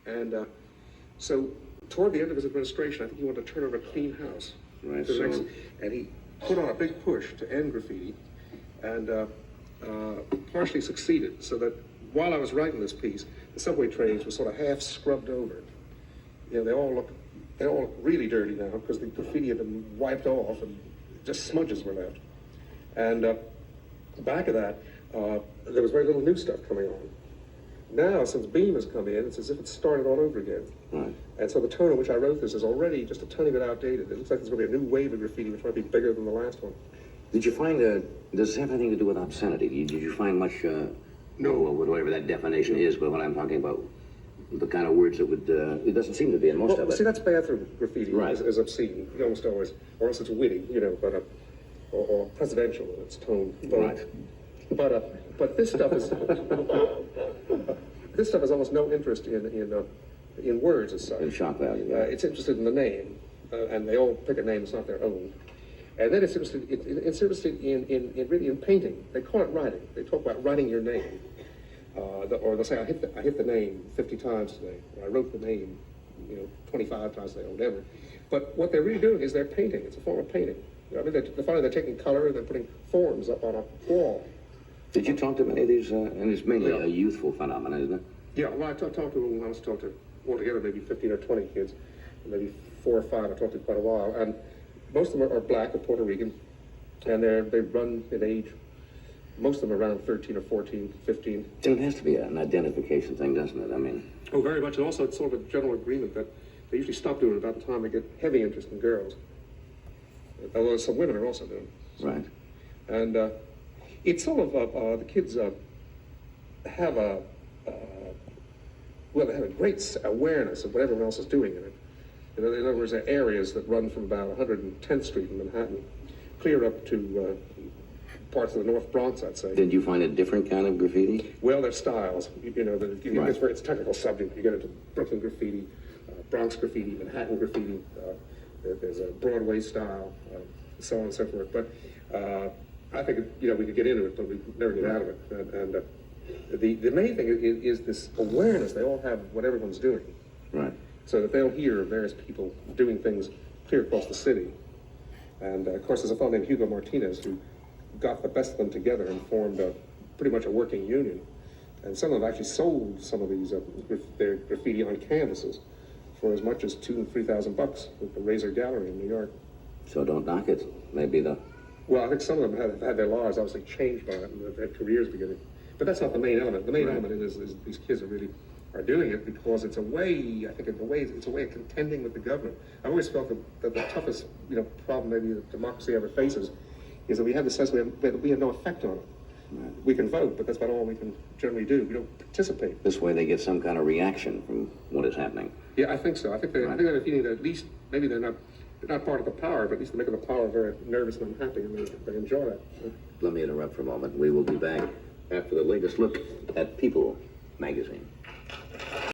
And so toward the end of his administration, I think he wanted to turn over a clean house. Right. And he put on a big push to end graffiti, and partially succeeded, so that while I was writing this piece, the subway trains were sort of half scrubbed over. You know, they all look really dirty now because the graffiti had been wiped off and just smudges were left. And back of that, there was very little new stuff coming on. Now, since Beam has come in, it's as if it's started all over again. Right. And so the tone in which I wrote this is already just a tiny bit outdated. It looks like there's going to be a new wave of graffiti which might be bigger than the last one. Did you find, does it have anything to do with obscenity? Did you find much, No. whatever that definition is, but what I'm talking about, the kind of words that would, it doesn't seem to be in most of it. See, that's bathroom graffiti, Right. as obscene, almost always, or else it's witty, you know, but or presidential in its tone. Right. But this stuff is this stuff has almost no interest in words as such. In shock value, yeah. It's interested in the name, and they all pick a name that's not their own. And then it's interested in really in painting. They call it writing. They talk about writing your name. Or they'll say, I hit the name 50 times today, or I wrote the name, 25 times today, or whatever. But what they're really doing is they're painting. It's a form of painting. I mean, they're taking color and they're putting forms up on a wall. Did you talk to many of these, and it's mainly a youthful phenomenon, isn't it? Yeah, well, I talked to them, I was talked to altogether maybe 15 or 20 kids, maybe 4 or 5 I talked to quite a while, and most of them are black or Puerto Rican, and they run in age. Most of them are around 13 or 14, 15. So it has to be an identification thing, doesn't it? I mean... Oh, very much. And also it's sort of a general agreement that they usually stop doing it about the time they get heavy interest in girls. Although some women are also doing it. Right. And it's sort of, the kids have a great awareness of what everyone else is doing in it. In other words, there are areas that run from about 110th Street in Manhattan clear up to parts of the North Bronx, I'd say. Did you find a different kind of graffiti? Well, there's styles. Right. It's a technical subject. You get into Brooklyn graffiti, Bronx graffiti, Manhattan graffiti. There's a Broadway style, so on and so forth. But I think we could get into it, but we never get out of it. And the main thing is this awareness. They all have what everyone's doing. Right. So that they'll hear various people doing things clear across the city. And of course, there's a fellow named Hugo Martinez who got the best of them together and formed pretty much a working union. And some of them actually sold some of these their graffiti on canvases for as much as $2,000 and $3,000 at the Razor Gallery in New York. So don't knock it. Maybe the... Well, I think some of them have had their lives obviously changed by it and they've had careers beginning. But that's not the main element. The main element is these kids are doing it because it's a way, it's a way of contending with the government. I've always felt that the toughest, problem maybe that democracy ever faces is that we have the sense that we have no effect on it. Right. We can vote, but that's about all we can generally do. We don't participate. This way they get some kind of reaction from what is happening. Yeah, I think so. I think they're feeling that at least, maybe they're not part of the power, but at least they're making the power very nervous and unhappy, and they enjoy that. Let me interrupt for a moment. We will be back after the latest look at People magazine.